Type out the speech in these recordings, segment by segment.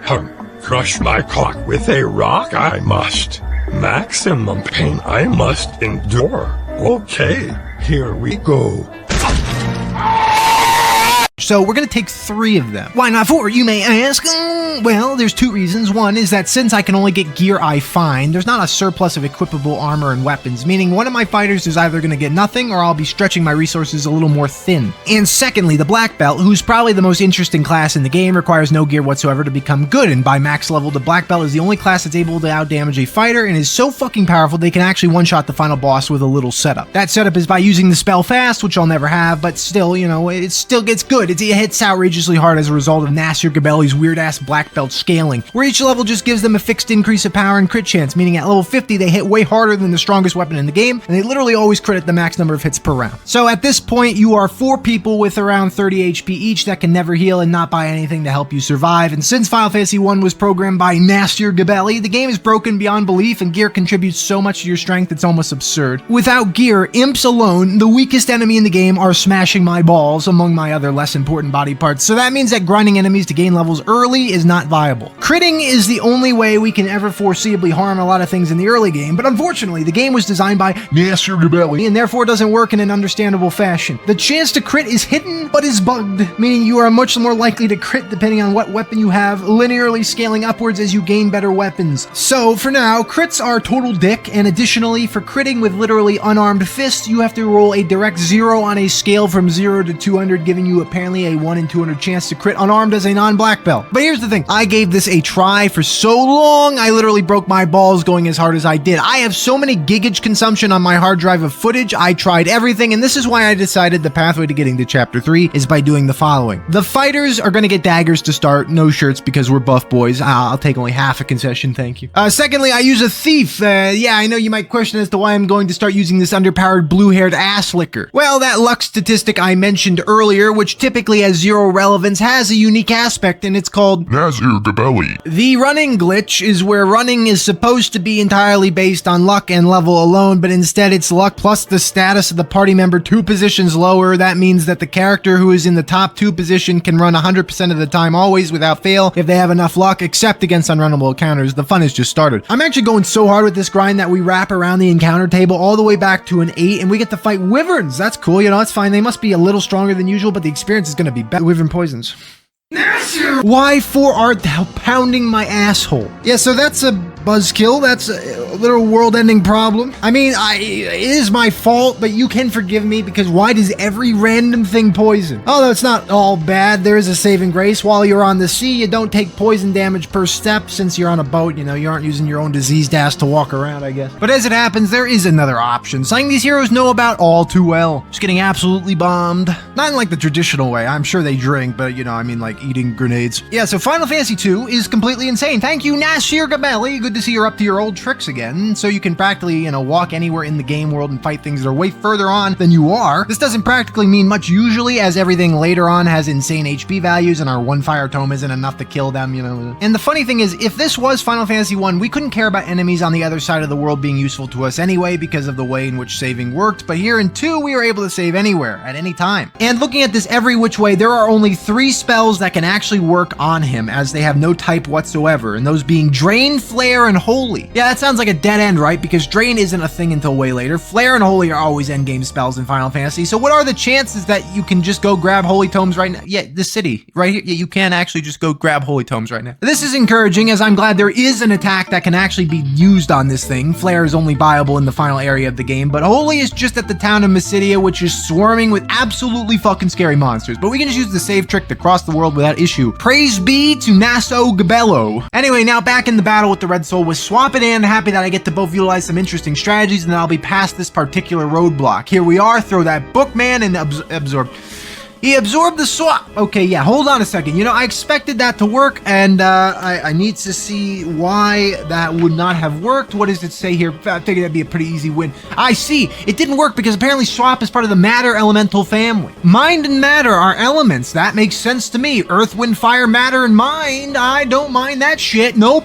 Crush my cock with a rock I must. Maximum pain I must endure. Okay, here we go. So we're going to take 3 of them. Why not 4, you may ask? Well, there's 2 reasons. One is that since I can only get gear I find, there's not a surplus of equipable armor and weapons, meaning one of my fighters is either going to get nothing or I'll be stretching my resources a little more thin. And secondly, the Black Belt, who's probably the most interesting class in the game, requires no gear whatsoever to become good, and by max level, the Black Belt is the only class that's able to outdamage a fighter and is so fucking powerful they can actually one-shot the final boss with a little setup. That setup is by using the spell fast, which I'll never have, but still, you know, it still gets good. It hits outrageously hard as a result of Nasir Gebelli's weird-ass Black Belt scaling, where each level just gives them a fixed increase of power and crit chance, meaning at level 50 they hit way harder than the strongest weapon in the game, and they literally always crit at the max number of hits per round. So at this point, you are 4 people with around 30 HP each that can never heal and not buy anything to help you survive, and since Final Fantasy 1 was programmed by Nasir Gebelli, the game is broken beyond belief, and gear contributes so much to your strength it's almost absurd. Without gear, imps alone, the weakest enemy in the game, are smashing my balls among my other less important body parts, so that means that grinding enemies to gain levels early is not viable. Critting is the only way we can ever foreseeably harm a lot of things in the early game, but unfortunately the game was designed by Nasir Gebelli and therefore doesn't work in an understandable fashion. The chance to crit is hidden but is bugged, meaning you are much more likely to crit depending on what weapon you have, linearly scaling upwards as you gain better weapons. So for now, crits are total dick, and additionally for critting with literally unarmed fists, you have to roll a direct 0 on a scale from 0 to 200, giving you apparently a 1 in 200 chance to crit unarmed as a non-black belt. But here's the thing, I gave this a try for so long, I literally broke my balls going as hard as I did. I have so many gigage consumption on my hard drive of footage, I tried everything, and this is why I decided the pathway to getting to chapter 3 is by doing the following. The fighters are going to get daggers to start, no shirts because we're buff boys. I'll take only half a concession, thank you. Secondly, I use a thief. Yeah, I know you might question as to why I'm going to start using this underpowered blue-haired ass licker. Well, that luck statistic I mentioned earlier, which typically has 0 relevance, has a unique aspect, and it's called Nasir Gebelli. The running glitch is where running is supposed to be entirely based on luck and level alone, but instead it's luck plus the status of the party member 2 positions lower. That means that the character who is in the top 2 position can run 100% of the time always without fail if they have enough luck, except against unrunnable encounters. The fun has just started. I'm actually going so hard with this grind that we wrap around the encounter table all the way back to an 8, and we get to fight Wyverns. That's cool, you know, it's fine. They must be a little stronger than usual, but the experience is going to be better. Wyvern poisons. Why for art thou pounding my asshole? Yeah, so that's a buzzkill. That's a little world-ending problem. I mean, it is my fault, but you can forgive me because why does every random thing poison? Although it's not all bad, there is a saving grace. While you're on the sea, you don't take poison damage per step. Since you're on a boat, you know, you aren't using your own diseased ass to walk around, I guess. But as it happens, there is another option. Something these heroes know about all too well. Just getting absolutely bombed. Not in like the traditional way. I'm sure they drink, but you know, I mean like eating grenades. Yeah, so Final Fantasy 2 is completely insane. Thank you, Nasir Gebelli. Good to see you're up to your old tricks again. So you can practically, you know, walk anywhere in the game world and fight things that are way further on than you are. This doesn't practically mean much usually, as everything later on has insane HP values and our 1 fire tome isn't enough to kill them, you know. And the funny thing is, if this was Final Fantasy 1, we couldn't care about enemies on the other side of the world being useful to us anyway because of the way in which saving worked, but here in 2, we were able to save anywhere, at any time. And looking at this every which way, there are only 3 spells that can actually work on him, as they have no type whatsoever, and those being Drain, Flare, and Holy. Yeah, that sounds like a dead end, right? Because Drain isn't a thing until way later. Flare and Holy are always endgame spells in Final Fantasy, so what are the chances that you can just go grab Holy Tomes right now? Yeah, this city, right here, yeah, you can actually just go grab Holy Tomes right now. This is encouraging, as I'm glad there is an attack that can actually be used on this thing. Flare is only viable in the final area of the game, but Holy is just at the town of Mysidia, which is swarming with absolutely fucking scary monsters, but we can just use the save trick to cross the world without issue. Praise be to Nasir Gebelli. Anyway, now back in the battle with the Red Soul with Swamp and Ann. Happy that I get to both utilize some interesting strategies, and then I'll be past this particular roadblock. Here we are, throw that book, man, and absorb. He absorbed the swap. Okay, yeah, hold on a second. You know, I expected that to work, and I need to see why that would not have worked. What does it say here? I figured that'd be a pretty easy win. I see. It didn't work because apparently swap is part of the matter elemental family. Mind and matter are elements. That makes sense to me. Earth, wind, fire, matter, and mind. I don't mind that shit. Nope.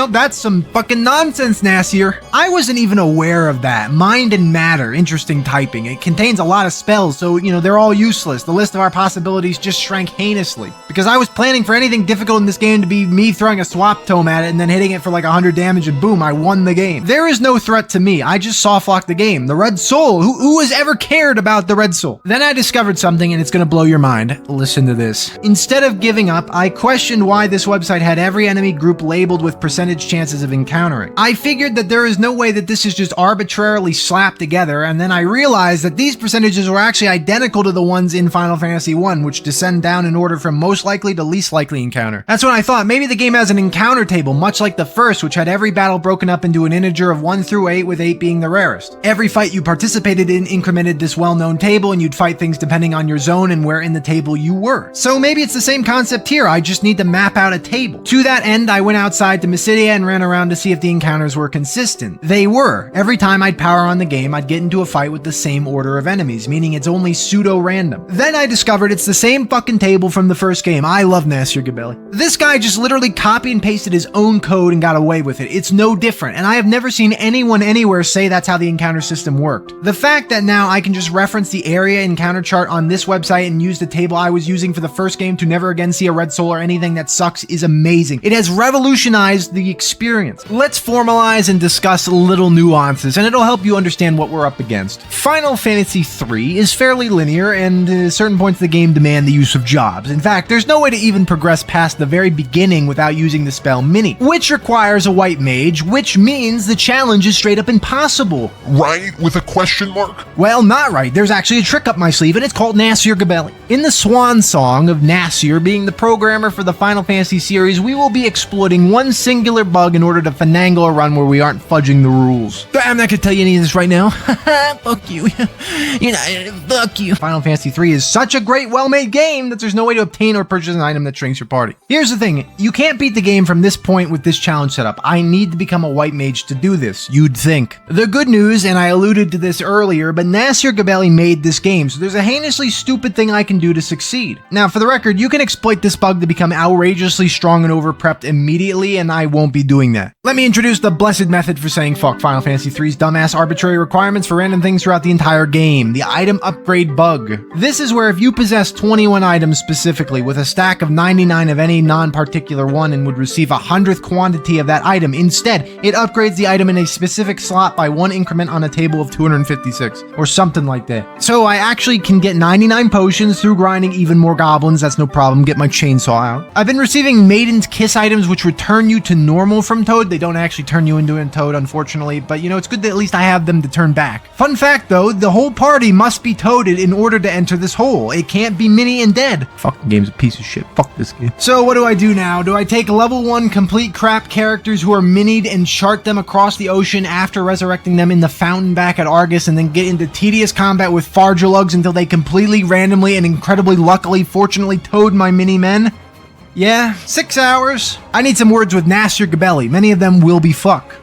That's some fucking nonsense, Nasir. I wasn't even aware of that. Mind and matter. Interesting typing. It contains a lot of spells, so, you know, they're all useless. the list of our possibilities just shrank heinously. Because I was planning for anything difficult in this game to be me throwing a swap tome at it and then hitting it for like 100 damage and boom, I won the game. There is no threat to me. I just softlocked the game. The Red Soul. Who has ever cared about the Red Soul? Then I discovered something and it's gonna blow your mind. Listen to this. Instead of giving up, I questioned why this website had every enemy group labeled with percentage chances of encountering. I figured that there is no way that this is just arbitrarily slapped together, and then I realized that these percentages were actually identical to the ones in Final Fantasy 1, which descend down in order from most likely to least likely encounter. That's when I thought maybe the game has an encounter table, much like the first, which had every battle broken up into an integer of 1 through 8, with 8 being the rarest. Every fight you participated in incremented this well-known table, and you'd fight things depending on your zone and where in the table you were. So maybe it's the same concept here, I just need to map out a table. To that end, I went outside to Mysidia and ran around to see if the encounters were consistent. They were. Every time I'd power on the game, I'd get into a fight with the same order of enemies, meaning it's only pseudo-random. Then I discovered it's the same fucking table from the first game. I love Nasir Gebelli. This guy just literally copy and pasted his own code and got away with it. It's no different, and I have never seen anyone anywhere say that's how the encounter system worked. The fact that now I can just reference the area encounter chart on this website and use the table I was using for the first game to never again see a red soul or anything that sucks is amazing. It has revolutionized the experience. Let's formalize and discuss little nuances, and it'll help you understand what we're up against. Final Fantasy III is fairly linear, and certain points of the game demand the use of jobs. In fact, there's no way to even progress past the very beginning without using the spell Mini, which requires a white mage, which means the challenge is straight up impossible. Right? With a question mark? Well, not right. There's actually a trick up my sleeve, and it's called Nasir Gebelli. In the swan song of Nasir being the programmer for the Final Fantasy series, we will be exploiting one singular bug in order to finagle a run where we aren't fudging the rules. I'm not gonna tell you any of this right now. Fuck you. Fuck you. Final Fantasy III is such a great, well-made game that there's no way to obtain or purchase an item that shrinks your party. Here's the thing. You can't beat the game from this point with this challenge setup. I need to become a white mage to do this, you'd think. The good news, and I alluded to this earlier, but Nasir Gebelli made this game, so there's a heinously stupid thing I can do to succeed. Now, for the record, you can exploit this bug to become outrageously strong and overprepped immediately, and I won't be doing that. Let me introduce the blessed method for saying fuck Final Fantasy III's dumbass arbitrary requirements for random things throughout the entire game, the item upgrade bug. This is where if you possess 21 items specifically with a stack of 99 of any non-particular one and would receive 100th quantity of that item, instead, it upgrades the item in a specific slot by 1 increment on a table of 256, or something like that. So I actually can get 99 potions through grinding even more goblins, that's no problem, get my chainsaw out. I've been receiving Maiden's Kiss items which return you to normal from Toad. They don't actually turn you into a Toad, unfortunately, but you know, it's good that at least I have them to turn back. Fun fact though, the whole party must be toaded in order to enter this hole. It can't be Mini and dead. Fuck, the game's a piece of shit. Fuck this game. So what do I do now? Do I take level 1 complete crap characters who are minied and chart them across the ocean after resurrecting them in the fountain back at Argus and then get into tedious combat with Fargelugs until they completely randomly and incredibly luckily fortunately toad my mini men? Yeah, 6 hours. I need some words with Nasir Gebelli. Many of them will be fuck.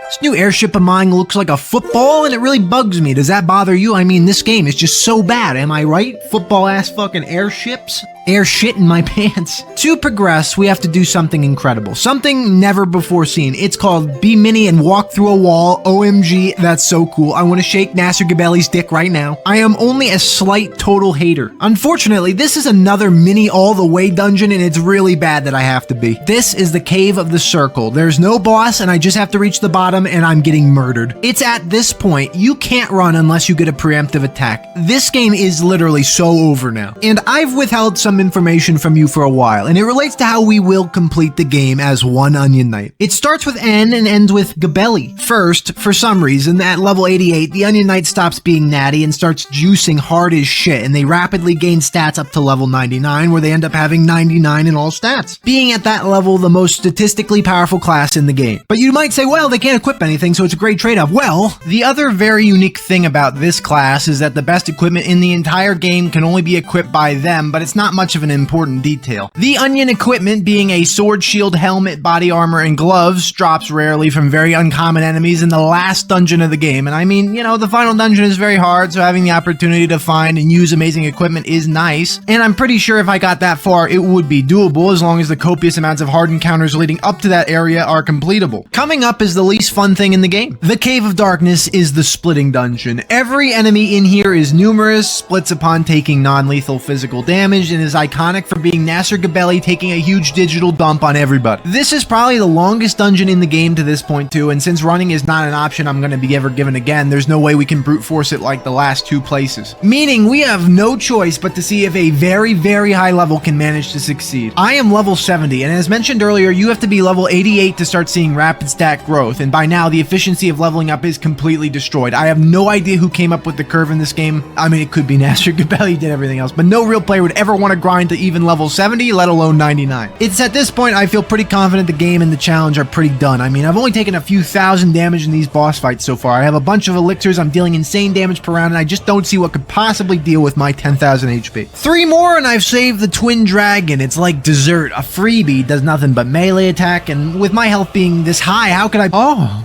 This new airship of mine looks like a football and it really bugs me. Does that bother you? I mean, this game is just so bad, am I right? Football ass fucking airships? Air shit in my pants. To progress, we have to do something incredible. Something never before seen. It's called Be Mini and Walk Through a Wall. OMG, that's so cool. I want to shake Nasir Gebelli's dick right now. I am only a slight total hater. Unfortunately, this is another mini all the way dungeon and it's really bad that I have to be. This is the Cave of the Circle. There's no boss and I just have to reach the bottom and I'm getting murdered. It's at this point, you can't run unless you get a preemptive attack. This game is literally so over now. And I've withheld some information from you for a while, and it relates to how we will complete the game as one Onion Knight. It starts with N and ends with Gebelli. First, for some reason, at level 88, the Onion Knight stops being natty and starts juicing hard as shit, and they rapidly gain stats up to level 99, where they end up having 99 in all stats, being at that level the most statistically powerful class in the game. But you might say, well, they can't equip anything, so it's a great trade-off. Well, the other very unique thing about this class is that the best equipment in the entire game can only be equipped by them, but it's not much of an important detail. The onion equipment, being a sword, shield, helmet, body armor, and gloves, drops rarely from very uncommon enemies in the last dungeon of the game. And I mean, you know, the final dungeon is very hard, so having the opportunity to find and use amazing equipment is nice. And I'm pretty sure if I got that far, it would be doable as long as the copious amounts of hard encounters leading up to that area are completable. Coming up is the least fun thing in the game. The Cave of Darkness is the splitting dungeon. Every enemy in here is numerous, splits upon taking non-lethal physical damage, and is iconic for being Nasir Gebelli taking a huge digital dump on everybody. This is probably the longest dungeon in the game to this point too, and since running is not an option I'm going to be ever given again, there's no way we can brute force it like the last two places. Meaning we have no choice but to see if a very, very high level can manage to succeed. I am level 70, and as mentioned earlier, you have to be level 88 to start seeing rapid stat growth, and by now the efficiency of leveling up is completely destroyed. I have no idea who came up with the curve in this game. I mean, it could be Nasir Gebelli did everything else, but no real player would ever want to grind to even level 70, let alone 99. It's at this point I feel pretty confident the game and the challenge are pretty done. I mean, I've only taken a few thousand damage in these boss fights so far. I have a bunch of elixirs, I'm dealing insane damage per round, and I just don't see what could possibly deal with my 10,000 HP. 3 more and I've saved the twin dragon. It's like dessert. A freebie, does nothing but melee attack, and with my health being this high, how could I...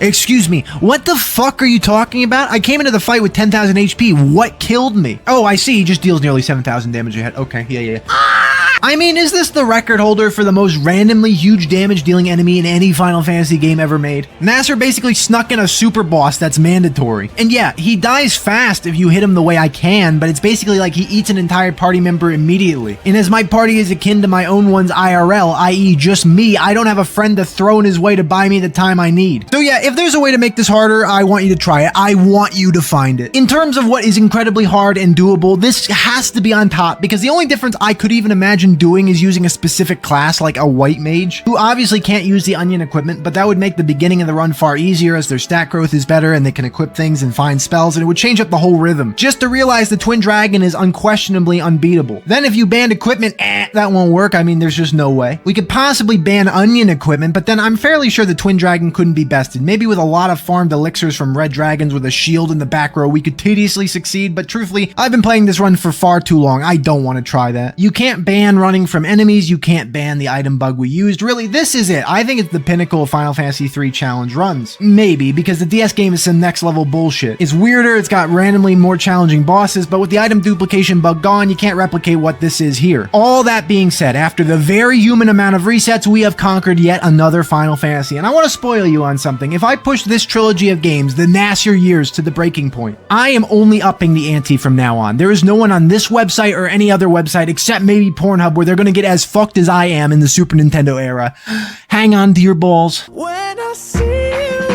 Excuse me, what the fuck are you talking about? I came into the fight with 10,000 HP. What killed me? Oh, I see, he just deals nearly 7,000 damage a hit. Okay, yeah. I mean, is this the record holder for the most randomly huge damage dealing enemy in any Final Fantasy game ever made? Nasir basically snuck in a super boss that's mandatory. And yeah, he dies fast if you hit him the way I can, but it's basically like he eats an entire party member immediately. And as my party is akin to my own one's IRL, i.e. just me, I don't have a friend to throw in his way to buy me the time I need. So yeah, if there's a way to make this harder, I want you to try it. I want you to find it. In terms of what is incredibly hard and doable, this has to be on top, because the only difference I could even imagine doing is using a specific class like a white mage, who obviously can't use the onion equipment, but that would make the beginning of the run far easier as their stat growth is better and they can equip things and find spells, and it would change up the whole rhythm. Just to realize the twin dragon is unquestionably unbeatable. Then if you banned equipment, that won't work. I mean, there's just no way. We could possibly ban onion equipment, but then I'm fairly sure the twin dragon couldn't be bested. Maybe with a lot of farmed elixirs from red dragons with a shield in the back row, we could tediously succeed, but truthfully, I've been playing this run for far too long. I don't want to try that. You can't ban running from enemies, you can't ban the item bug we used. Really, this is it. I think it's the pinnacle of Final Fantasy III challenge runs. Maybe, because the DS game is some next level bullshit. It's weirder, it's got randomly more challenging bosses, but with the item duplication bug gone, you can't replicate what this is here. All that being said, after the very human amount of resets, we have conquered yet another Final Fantasy, and I want to spoil you on something. If I push this trilogy of games, the Nasir years, to the breaking point, I am only upping the ante from now on. There is no one on this website or any other website except maybe Pornhub where they're gonna get as fucked as I am in the Super Nintendo era. Hang on to your balls. When I see you